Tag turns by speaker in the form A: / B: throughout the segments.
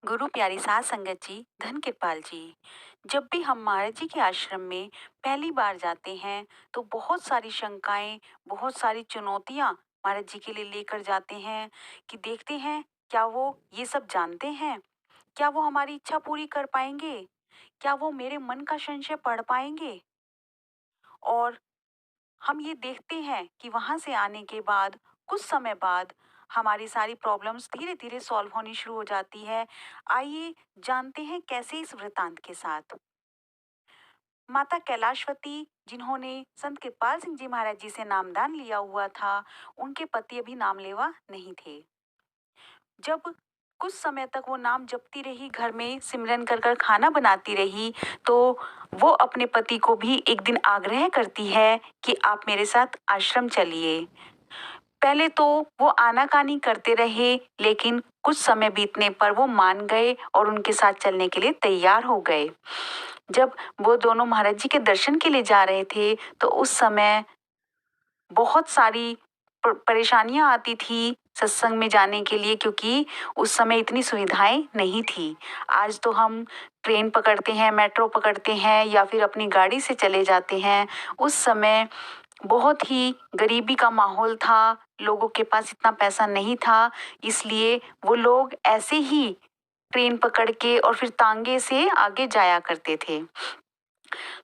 A: गुरु प्यारी साध संगत जी, धन कृपाल जी। जब भी हम महाराज जी के आश्रम में पहली बार जाते हैं तो बहुत सारी शंकाएं, बहुत सारी चुनौतियां महाराज जी के लिए लेकर जाते हैं कि देखते हैं क्या वो ये सब जानते हैं, क्या वो हमारी इच्छा पूरी कर पाएंगे, क्या वो मेरे मन का संशय पढ़ पाएंगे। और हम ये देखते हैं कि वहां से आने के बाद कुछ समय बाद हमारी सारी प्रॉब्लम्स धीरे धीरे सॉल्व होनी शुरू हो जाती है। आइए जानते हैं कैसे इस वृतांत के साथ। माता कैलाशवती, जिन्होंने संत कृपाल सिंह जी महाराज जी से नामदान लिया हुआ था, उनके पति अभी नामलेवा नहीं थे। जब कुछ समय तक वो नाम जपती रही, घर में सिमरन कर कर खाना बनाती रही, तो वो अपने पति को भी एक दिन आग्रह करती है कि आप मेरे साथ आश्रम चलिए। पहले तो वो आनाकानी करते रहे, लेकिन कुछ समय बीतने पर वो मान गए और उनके साथ चलने के लिए तैयार हो गए। जब वो दोनों महाराज जी के दर्शन के लिए जा रहे थे, तो उस समय बहुत सारी परेशानियां आती थी सत्संग में जाने के लिए, क्योंकि उस समय इतनी सुविधाएं नहीं थी। आज तो हम ट्रेन पकड़ते हैं, मेट्रो पकड़ते हैं या फिर अपनी गाड़ी से चले जाते हैं। उस समय बहुत ही गरीबी का माहौल था, लोगों के पास इतना पैसा नहीं था, इसलिए वो लोग ऐसे ही ट्रेन पकड़ के और फिर तांगे से आगे जाया करते थे।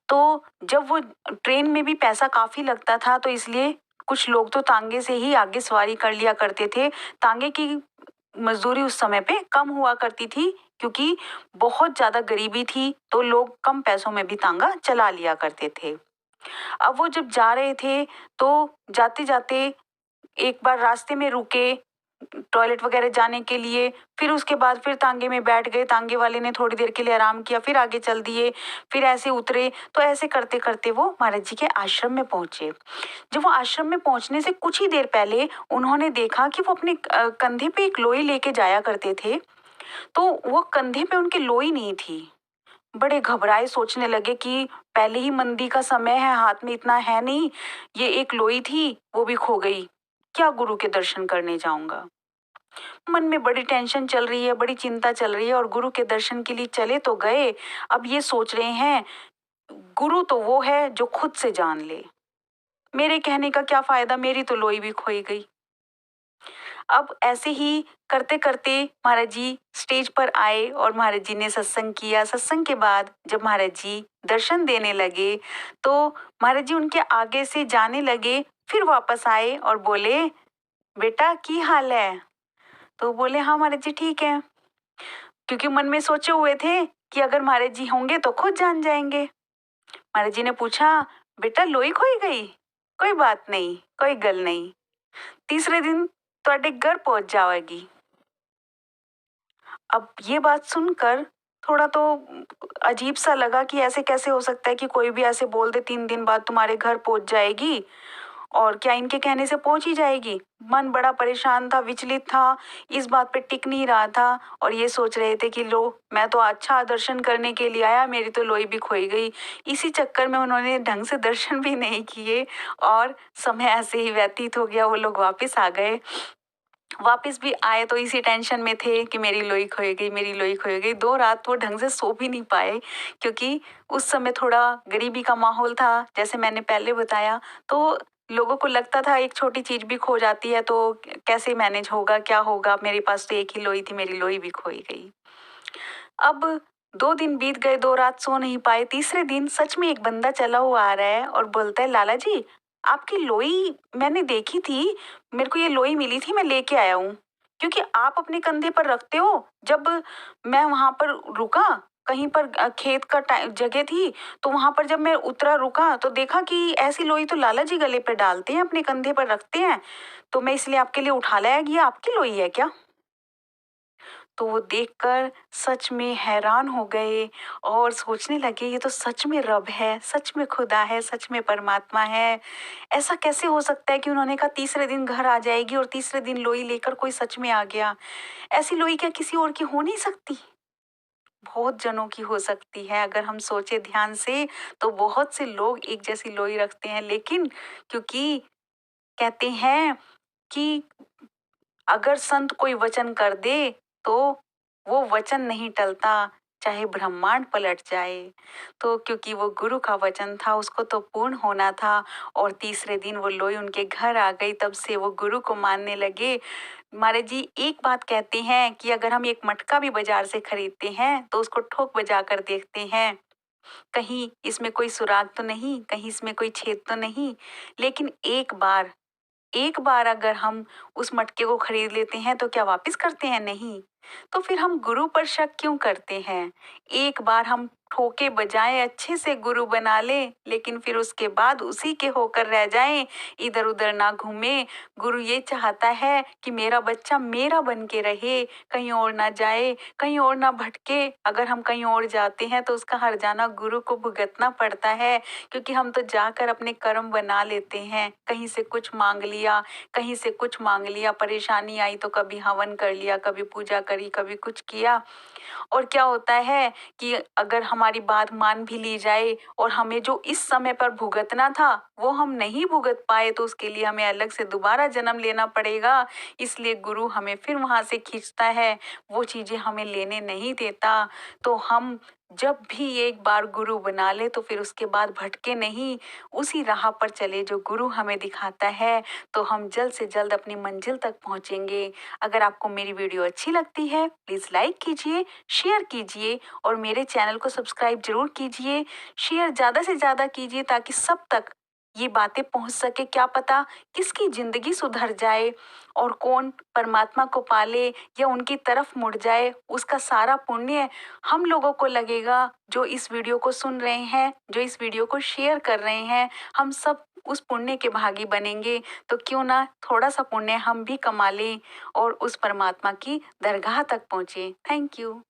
A: तो जब वो ट्रेन में भी पैसा काफ़ी लगता था, तो इसलिए कुछ लोग तो तांगे से ही आगे सवारी कर लिया करते थे। तांगे की मजदूरी उस समय पे कम हुआ करती थी, क्योंकि बहुत ज़्यादा गरीबी थी, तो लोग कम पैसों में भी तांगा चला लिया करते थे। अब वो जब जा रहे थे, तो जाते जाते एक बार रास्ते में रुके टॉयलेट वगैरह जाने के लिए, फिर उसके बाद फिर तांगे में बैठ गए, तांगे वाले ने थोड़ी देर के लिए आराम किया, फिर आगे चल दिए, फिर ऐसे उतरे। तो ऐसे करते करते वो महाराज जी के आश्रम में पहुंचे। जब वो आश्रम में पहुंचने से कुछ ही देर पहले उन्होंने देखा कि वो अपने कंधे पे एक लोई लेके जाया करते थे, तो वो कंधे पे उनकी लोई नहीं थी। बड़े घबराए, सोचने लगे कि पहले ही मंदी का समय है, हाथ में इतना है नहीं, ये एक लोई थी वो भी खो गई, क्या गुरु के दर्शन करने जाऊंगा। मन में बड़ी टेंशन चल रही है, बड़ी चिंता चल रही है, और गुरु के दर्शन के लिए चले तो गए। अब ये सोच रहे हैं, गुरु तो वो है जो खुद से जान ले, मेरे कहने का क्या फायदा, मेरी तो लोई भी खोई गई। अब ऐसे ही करते करते महाराज जी स्टेज पर आए और महाराज जी ने सत्संग किया। सत्संग के बाद जब महाराज जी दर्शन देने लगे, तो महाराज जी उनके आगे से जाने लगे, फिर वापस आए और बोले, बेटा की हाल है। तो बोले, हाँ महाराज जी ठीक है, क्योंकि मन में सोचे हुए थे कि अगर महाराज जी होंगे तो खुद जान जाएंगे। महाराज जी ने पूछा, बेटा लोई खोई गई? कोई बात नहीं, कोई गल नहीं, तीसरे दिन ਤੁਹਾਡੇ घर पहुंच जाएगी। अब ये बात सुनकर थोड़ा तो अजीब सा लगा कि ऐसे कैसे हो सकता है कि कोई भी ऐसे बोल दे 3 दिन बाद तुम्हारे घर पहुंच जाएगी, और क्या इनके कहने से पहुंच ही जाएगी। मन बड़ा परेशान था, विचलित था, इस बात पे टिक नहीं रहा था, और ये सोच रहे थे कि लो, मैं तो अच्छा दर्शन करने के लिए आया, मेरी तो लोई भी खोई गई। इसी चक्कर में उन्होंने ढंग से दर्शन भी नहीं किए, और समय ऐसे ही व्यतीत हो गया। वो लोग वापस आ गए। वापस भी आए तो इसी टेंशन में थे कि मेरी लोई खोई गई, मेरी लोई खोई गई। 2 रात वो ढंग से सो भी नहीं पाए, क्योंकि उस समय थोड़ा गरीबी का माहौल था, जैसे मैंने पहले बताया। तो लोगों को लगता था एक छोटी चीज भी खो जाती है तो कैसे मैनेज होगा, क्या होगा, मेरे पास तो एक ही लोई थी, मेरी लोई भी खोई गई। अब 2 दिन बीत गए, 2 रात सो नहीं पाए। तीसरे दिन सच में एक बंदा चला हुआ आ रहा है और बोलता है, लाला जी आपकी लोई मैंने देखी थी, मेरे को ये लोई मिली थी, मैं लेके आया हूँ। क्योंकि आप अपने कंधे पर रखते हो। जब मैं वहां पर रुका, कहीं पर खेत का जगह थी, तो वहां पर जब मैं उतरा रुका तो देखा कि ऐसी लोई तो लाला जी गले पे डालते हैं, अपने कंधे पर रखते हैं, तो मैं इसलिए आपके लिए उठा लाया कि ये आपकी लोई है क्या। तो वो देखकर सच में हैरान हो गए और सोचने लगे, ये तो सच में रब है, सच में खुदा है, सच में परमात्मा है। ऐसा कैसे हो सकता है कि उन्होंने कहा तीसरे दिन घर आ जाएगी, और तीसरे दिन लोई लेकर कोई सच में आ गया। ऐसी लोई क्या किसी और की हो नहीं सकती? बहुत जनों की हो सकती है। अगर हम सोचे ध्यान से, तो बहुत से लोग एक जैसी लोई रखते हैं, लेकिन क्योंकि कहते हैं कि अगर संत कोई वचन कर दे, तो वो वचन नहीं टलता, चाहे ब्रह्मांड पलट जाए। तो क्योंकि वो गुरु का वचन था, उसको तो पूर्ण होना था। और तीसरे दिन वो लोई उनके घर आ गई, तब से वो गुरु को मानने लगे। महाराज जी एक बात कहते हैं कि अगर हम एक मटका भी बाजार से खरीदते हैं तो उसको ठोक बजा कर देखते हैं, कहीं इसमें कोई सुराग तो नहीं, कहीं इसमें कोई छेद तो नहीं। लेकिन एक बार अगर हम उस मटके को खरीद लेते हैं तो क्या वापस करते हैं? नहीं। तो फिर हम गुरु पर शक क्यों करते हैं? एक बार हम ठोके बजाएं, अच्छे से गुरु बना ले, लेकिन फिर उसके बाद उसी के होकर रह जाएं, इधर उधर ना घूमे। गुरु ये चाहता है कि मेरा बच्चा मेरा बन के रहे, कहीं और ना जाए, कहीं और ना भटके। अगर हम कहीं और जाते हैं तो उसका हर जाना गुरु को भुगतना पड़ता है, क्योंकि हम तो जाकर अपने कर्म बना लेते हैं। कहीं से कुछ मांग लिया, कहीं से कुछ मांग लिया, परेशानी आई तो कभी हवन कर लिया, कभी पूजा करी, कभी कुछ किया। और क्या होता है कि अगर हमारी बात मान भी ली जाए और हमें जो इस समय पर भुगतना था वो हम नहीं भुगत पाए, तो उसके लिए हमें अलग से दोबारा जन्म लेना पड़ेगा। इसलिए गुरु हमें फिर वहां से खींचता है, वो चीजें हमें लेने नहीं देता। तो हम जब भी एक बार गुरु बना ले तो फिर उसके बाद भटके नहीं, उसी राह पर चले जो गुरु हमें दिखाता है, तो हम जल्द से जल्द अपनी मंजिल तक पहुंचेंगे। अगर आपको मेरी वीडियो अच्छी लगती है प्लीज़ लाइक कीजिए, शेयर कीजिए और मेरे चैनल को सब्सक्राइब जरूर कीजिए। शेयर ज़्यादा से ज़्यादा कीजिए ताकि सब तक ये बातें पहुंच सके। क्या पता किसकी जिंदगी सुधर जाए और कौन परमात्मा को पाले या उनकी तरफ मुड़ जाए। उसका सारा पुण्य हम लोगों को लगेगा जो इस वीडियो को सुन रहे हैं, जो इस वीडियो को शेयर कर रहे हैं। हम सब उस पुण्य के भागी बनेंगे। तो क्यों ना थोड़ा सा पुण्य हम भी कमा लें और उस परमात्मा की दरगाह तक पहुँचे। Thank you.